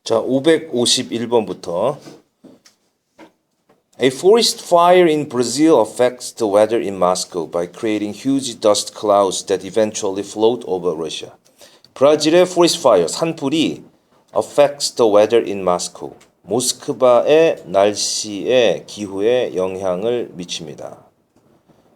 자, 551번부터 A forest fire in Brazil affects the weather in Moscow by creating huge dust clouds that eventually float over Russia. 브라질의 forest fire, 산불이 affects the weather in Moscow. 모스크바의 날씨에 기후에 영향을 미칩니다.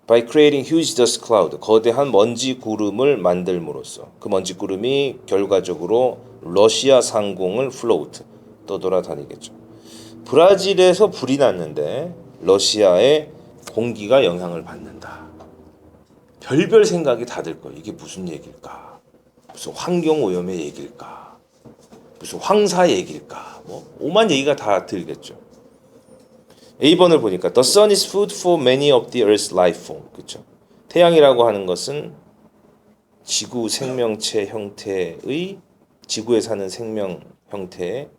By creating huge dust cloud, 거대한 먼지 구름을 만들므로써 그 먼지 구름이 결과적으로 러시아 상공을 float, 떠돌아다니겠죠. 브라질에서 불이 났는데 러시아의 공기가 영향을 받는다. 별별 생각이 다 들 거예요. 이게 무슨 얘기일까? 무슨 환경오염의 얘기일까? 무슨 황사 얘기일까? 뭐 오만 얘기가 다 들겠죠. A번을 보니까 The sun is food for many of the earth's life form. 그렇죠? 태양이라고 하는 것은 지구 생명체 형태의 지구에 사는 생명 형태의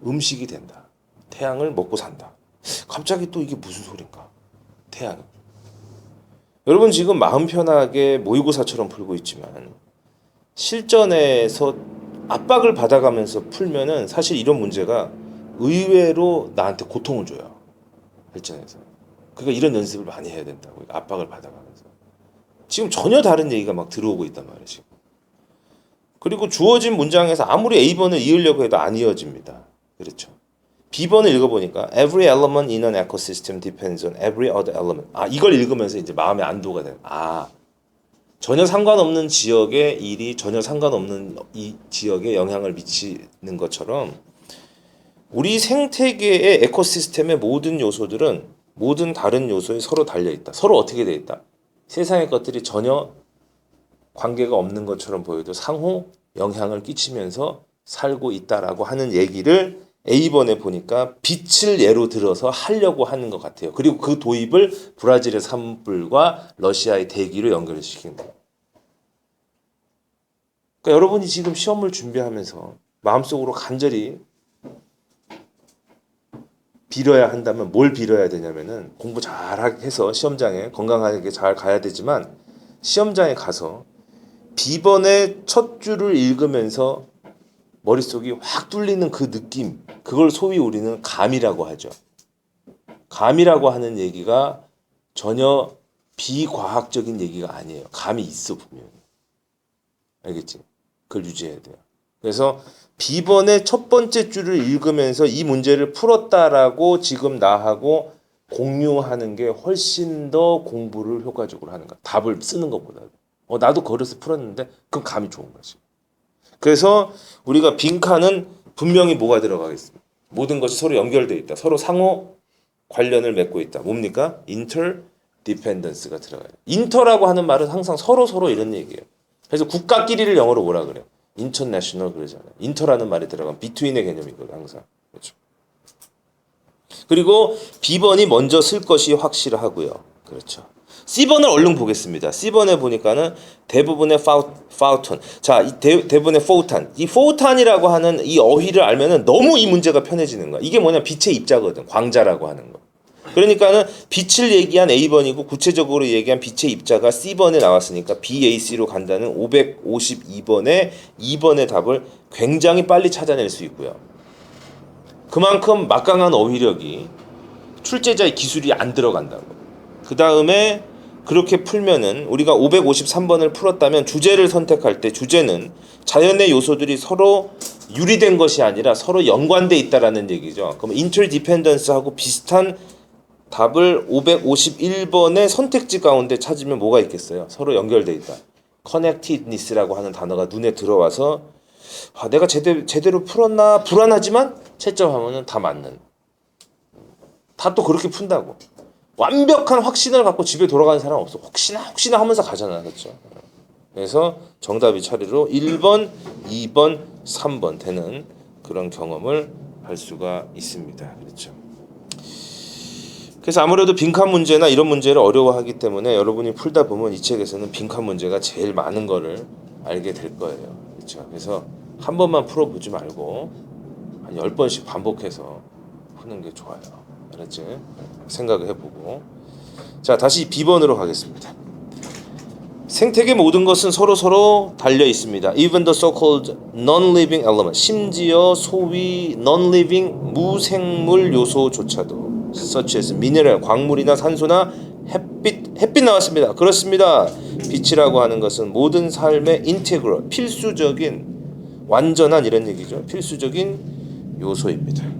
음식이 된다. 태양을 먹고 산다. 갑자기 또 이게 무슨 소린가? 태양. 여러분 지금 마음 편하게 모의고사처럼 풀고 있지만 실전에서 압박을 받아가면서 풀면은 사실 이런 문제가 의외로 나한테 고통을 줘요. 실전에서. 그러니까 이런 연습을 많이 해야 된다고. 압박을 받아가면서. 지금 전혀 다른 얘기가 막 들어오고 있단 말이에요. 지금. 그리고 주어진 문장에서 아무리 A번을 이으려고 해도 안 이어집니다. 그렇죠. B번을 읽어보니까 Every element in an ecosystem depends on every other element. 이걸 읽으면서 이제 마음의 안도가 돼요. 전혀 상관없는 지역의 일이 전혀 상관없는 이 지역에 영향을 미치는 것처럼 우리 생태계의 에코시스템의 모든 요소들은 모든 다른 요소에 서로 달려있다. 서로 어떻게 돼 있다. 세상의 것들이 전혀 관계가 없는 것처럼 보여도 상호 영향을 끼치면서 살고 있다라고 하는 얘기를 A번에 보니까 빛을 예로 들어서 하려고 하는 것 같아요. 그리고 그 도입을 브라질의 산불과 러시아의 대기로 연결시키는 거예요. 그러니까 여러분이 지금 시험을 준비하면서 마음속으로 간절히 빌어야 한다면 뭘 빌어야 되냐면은 공부 잘 해서 시험장에 건강하게 잘 가야 되지만 시험장에 가서 B번의 첫 줄을 읽으면서 머릿속이 확 뚫리는 그 느낌, 그걸 소위 우리는 감이라고 하죠. 감이라고 하는 얘기가 전혀 비과학적인 얘기가 아니에요. 감이 있어 분명히. 알겠지? 그걸 유지해야 돼요. 그래서 B번의 첫 번째 줄을 읽으면서 이 문제를 풀었다라고 지금 나하고 공유하는 게 훨씬 더 공부를 효과적으로 하는 거야. 답을 쓰는 것보다. 나도 그래서 풀었는데 그럼 감이 좋은 거지. 그래서 우리가 빈칸은 분명히 뭐가 들어가겠습니다. 모든 것이 서로 연결되어 있다. 서로 상호 관련을 맺고 있다. 뭡니까? interdependence가 들어가요. inter라고 하는 말은 항상 서로 이런 얘기예요. 그래서 국가끼리를 영어로 뭐라 그래요? international 그러잖아요. inter라는 말이 들어가면 between의 개념이거든요. 항상. 그렇죠. 그리고 B번이 먼저 쓸 것이 확실하고요. 그렇죠. C번을 얼른 보겠습니다. C번에 보니까는 대부분의 파우톤. 자, 이 대부분의 포탄. 이 포탄이라고 하는 이 어휘를 알면은 너무 이 문제가 편해지는 거야. 이게 뭐냐? 빛의 입자거든. 광자라고 하는 거. 그러니까는 빛을 얘기한 A번이고 구체적으로 얘기한 빛의 입자가 C번에 나왔으니까 BAC로 간다는 552번의 2번의 답을 굉장히 빨리 찾아낼 수 있고요. 그만큼 막강한 어휘력이 출제자의 기술이 안 들어간다고. 그 다음에 그렇게 풀면은 우리가 553번을 풀었다면 주제를 선택할 때 주제는 자연의 요소들이 서로 유리된 것이 아니라 서로 연관돼 있다라는 얘기죠. 그럼 interdependence하고 비슷한 답을 551번의 선택지 가운데 찾으면 뭐가 있겠어요? 서로 연결돼 있다. connectedness라고 하는 단어가 눈에 들어와서 내가 제대로 풀었나 불안하지만 채점하면은 다 맞는. 다 또 그렇게 푼다고. 완벽한 확신을 갖고 집에 돌아가는 사람 없어. 혹시나 하면서 가잖아. 그렇죠? 그래서 정답이 차례로 1번, 2번, 3번 되는 그런 경험을 할 수가 있습니다. 그렇죠? 그래서 아무래도 빈칸 문제나 이런 문제를 어려워하기 때문에 여러분이 풀다 보면 이 책에서는 빈칸 문제가 제일 많은 거를 알게 될 거예요. 그렇죠? 그래서 한 번만 풀어보지 말고 한 10번씩 반복해서 푸는 게 좋아요. 알았지? 생각을 해보고. 자, 다시 B번으로 가겠습니다. 생태계 모든 것은 서로 달려 있습니다. Even the so-called non-living element, 심지어 소위 non-living 무생물 요소조차도 such as 미네랄, 광물이나 산소나 햇빛 나왔습니다. 그렇습니다. 빛이라고 하는 것은 모든 삶의 인테그럴, 필수적인 완전한 이런 얘기죠. 필수적인 요소입니다.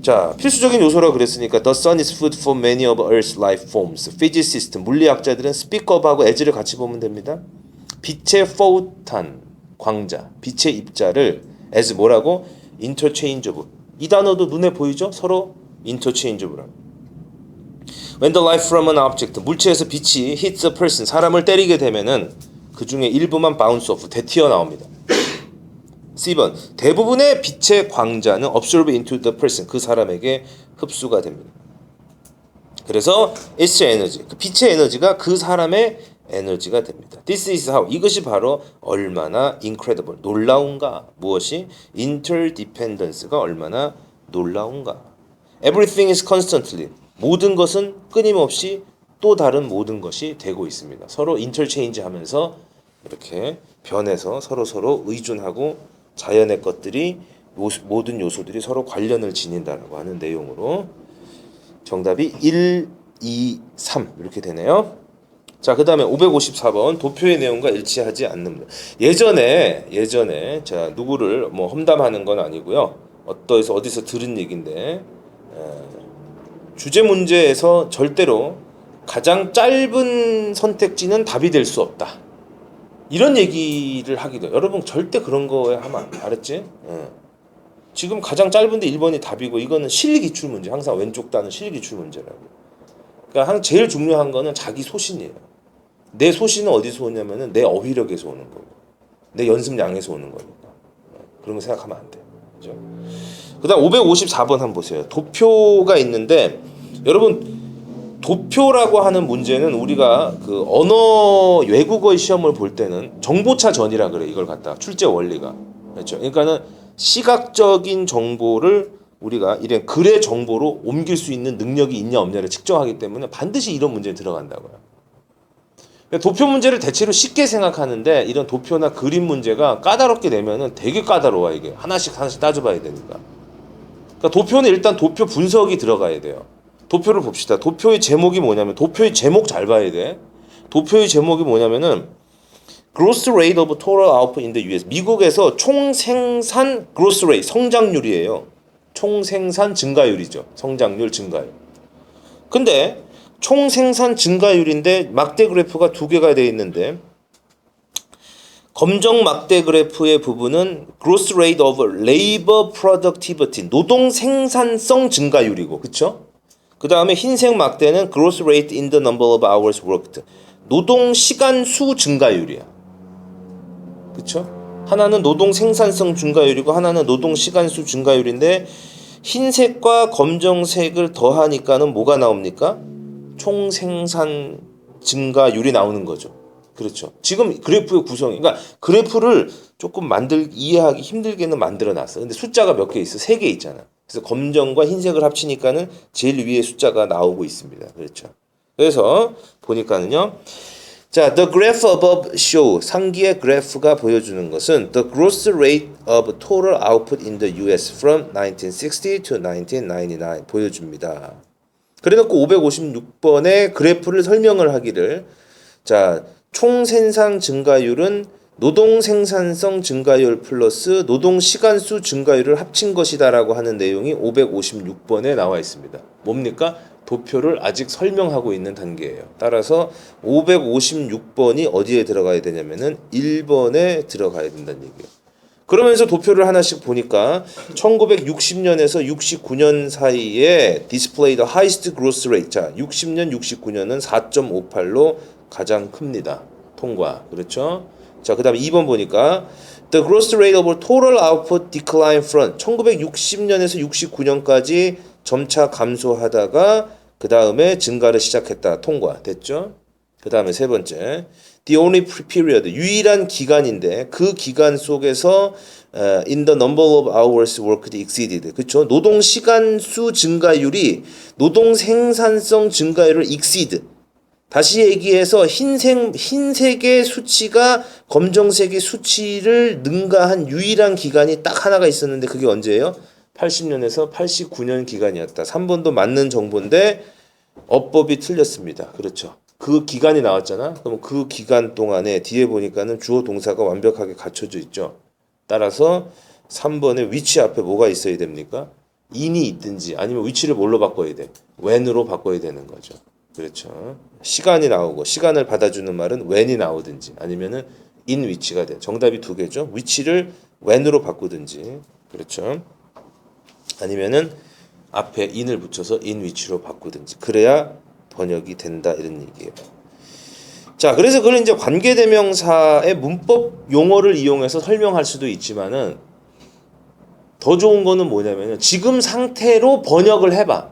자, 필수적인 요소라고 그랬으니까 The sun is food for many of Earth's life forms. 피지시스트, 물리학자들은 speakup하고 as를 같이 보면 됩니다. 빛의 포탄, 광자, 빛의 입자를 as 뭐라고? interchangeable. 이 단어도 눈에 보이죠? 서로 interchangeable. When the light from an object, 물체에서 빛이 hits a person, 사람을 때리게 되면은 그 중에 일부만 bounce off, 되튀어나옵니다. C번, 대부분의 빛의 광자는 absorb into the person, 그 사람에게 흡수가 됩니다. 그래서 it's energy, 그 빛의 에너지가 그 사람의 에너지가 됩니다. This is how, 이것이 바로 얼마나 incredible, 놀라운가. 무엇이? interdependence가 얼마나 놀라운가. Everything is constantly, 모든 것은 끊임없이 또 다른 모든 것이 되고 있습니다. 서로 interchange 하면서 이렇게 변해서 서로 의존하고 자연의 것들이 모든 요소들이 서로 관련을 지닌다라고 하는 내용으로 정답이 1, 2, 3 이렇게 되네요. 자, 그 다음에 554번 도표의 내용과 일치하지 않는다. 예전에 자 누구를 뭐 험담하는 건 아니고요. 어디서 들은 얘기인데 주제 문제에서 절대로 가장 짧은 선택지는 답이 될 수 없다. 이런 얘기를 하기도. 여러분 절대 그런 거에 하면 안 돼. 알았지? 지금 가장 짧은데 1번이 답이고 이거는 실기출 문제. 항상 왼쪽 단은 실기출 문제라고. 그러니까 제일 중요한 거는 자기 소신이에요. 내 소신은 어디서 오냐면은 내 어휘력에서 오는 거고 내 연습량에서 오는 거니까. 그런 거 생각하면 안 돼. 그죠? 그다음 554번 한번 보세요. 도표가 있는데 여러분 도표라고 하는 문제는 우리가 그 언어 외국어의 시험을 볼 때는 정보차 전이라 그래. 이걸 갖다가 출제 원리가. 그렇죠? 그러니까는 시각적인 정보를 우리가 이런 글의 정보로 옮길 수 있는 능력이 있냐 없냐를 측정하기 때문에 반드시 이런 문제에 들어간다고요. 도표 문제를 대체로 쉽게 생각하는데 이런 도표나 그림 문제가 까다롭게 되면은 되게 까다로워. 이게 하나씩 따져봐야 되니까. 그러니까 도표는 일단 도표 분석이 들어가야 돼요. 도표를 봅시다. 도표의 제목이 뭐냐면 도표의 제목 잘 봐야 돼. 도표의 제목이 뭐냐면은 Growth Rate of Total Output in the US. 미국에서 총생산 Growth Rate 성장률이에요. 총생산 증가율이죠. 성장률 증가율. 근데 총생산 증가율인데 막대 그래프가 두 개가 되어 있는데 검정 막대 그래프의 부분은 Growth Rate of Labor Productivity 노동 생산성 증가율이고, 그렇죠? 그 다음에 흰색 막대는 growth rate in the number of hours worked. 노동 시간 수 증가율이야. 그쵸? 하나는 노동 생산성 증가율이고 하나는 노동 시간 수 증가율인데 흰색과 검정색을 더하니까는 뭐가 나옵니까? 총 생산 증가율이 나오는 거죠. 그렇죠. 지금 그래프의 구성이, 그러니까 그래프를 조금 이해하기 힘들게는 만들어 놨어. 근데 숫자가 몇 개 있어? 3개 있잖아. 그래서 검정과 흰색을 합치니까는 제일 위에 숫자가 나오고 있습니다. 그렇죠. 그래서 보니까는요. 자, the graph above show 상기의 그래프가 보여주는 것은 the growth rate of total output in the US from 1960 to 1999 보여줍니다. 그래놓고 556번의 그래프를 설명을 하기를 자, 총 생산 증가율은 노동 생산성 증가율 플러스 노동 시간수 증가율을 합친 것이다라고 하는 내용이 556번에 나와 있습니다. 뭡니까? 도표를 아직 설명하고 있는 단계예요. 따라서 556번이 어디에 들어가야 되냐면은 1번에 들어가야 된다는 얘기예요. 그러면서 도표를 하나씩 보니까 1960년에서 69년 사이에 displayed highest growth rate. 자, 60년, 69년은 4.58로 가장 큽니다. 통과. 그렇죠? 자, 그 다음에 2번 보니까 The growth rate of total output decline from 1960년에서 69년까지 점차 감소하다가 그 다음에 증가를 시작했다. 통과. 됐죠? 그 다음에 세 번째 The only period. 유일한 기간인데 그 기간 속에서 in the number of hours worked exceeded. 그렇죠? 노동 시간 수 증가율이 노동 생산성 증가율을 exceed. 다시 얘기해서 흰색의 수치가 검정색의 수치를 능가한 유일한 기간이 딱 하나가 있었는데 그게 언제예요? 80년에서 89년 기간이었다. 3번도 맞는 정보인데 어법이 틀렸습니다. 그렇죠. 그 기간이 나왔잖아. 그럼 그 기간 동안에 뒤에 보니까는 주어 동사가 완벽하게 갖춰져 있죠. 따라서 3번의 위치 앞에 뭐가 있어야 됩니까? in이 있든지 아니면 위치를 뭘로 바꿔야 돼? when으로 바꿔야 되는 거죠. 그렇죠. 시간이 나오고 시간을 받아주는 말은 when이 나오든지 아니면은 in 위치가 돼. 정답이 두 개죠. 위치를 when으로 바꾸든지 그렇죠. 아니면은 앞에 in을 붙여서 in 위치로 바꾸든지 그래야 번역이 된다 이런 얘기예요. 자, 그래서 그걸 이제 관계대명사의 문법 용어를 이용해서 설명할 수도 있지만은 더 좋은 거는 뭐냐면은 지금 상태로 번역을 해봐.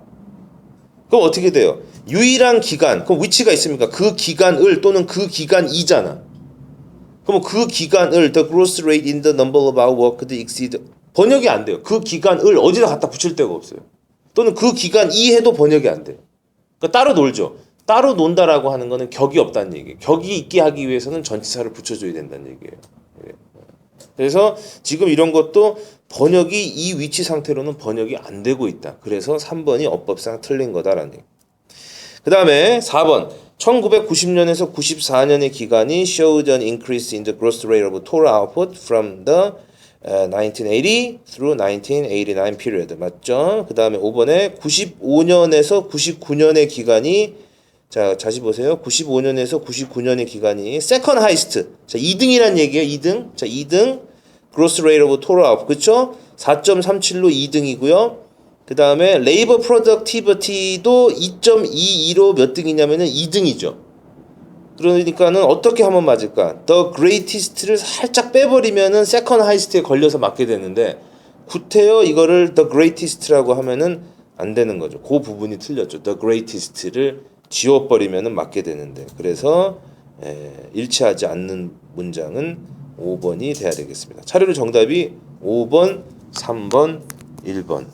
그럼 어떻게 돼요? 유일한 기간, 그럼 위치가 있습니까? 그 기간을 또는 그 기간이잖아. 그럼 그 기간을 the growth rate in the number of hours worked exceed 번역이 안 돼요. 그 기간을 어디다 갖다 붙일 데가 없어요. 또는 그 기간 이해도 번역이 안 돼요. 그러니까 따로 놀죠. 따로 논다라고 하는 거는 격이 없다는 얘기예요. 격이 있게 하기 위해서는 전치사를 붙여줘야 된다는 얘기예요. 그래서 지금 이런 것도 번역이 이 위치 상태로는 번역이 안 되고 있다. 그래서 3번이 어법상 틀린 거다라는 얘기. 그 다음에 4번 1990년에서 94년의 기간이 showed an increase in the growth rate of total output from the 1980 through 1989 period. 맞죠? 그 다음에 5번에 95년에서 99년의 기간이 자, 다시 보세요. 95년에서 99년의 기간이 second highest. 자, 2등이란 얘기예요. 2등. 자, 2등 growth rate of total output. 그렇죠? 4.37로 2등이고요. 그 다음에 labor productivity도 2.22로 몇 등이냐면은 2등이죠. 그러니까는 어떻게 하면 맞을까? The greatest를 살짝 빼버리면은 second highest에 걸려서 맞게 되는데 구태여 이거를 the greatest라고 하면은 안 되는 거죠. 그 부분이 틀렸죠. the greatest를 지워버리면은 맞게 되는데 그래서 일치하지 않는 문장은 5번이 돼야 되겠습니다. 차례로 정답이 5번, 3번, 1번.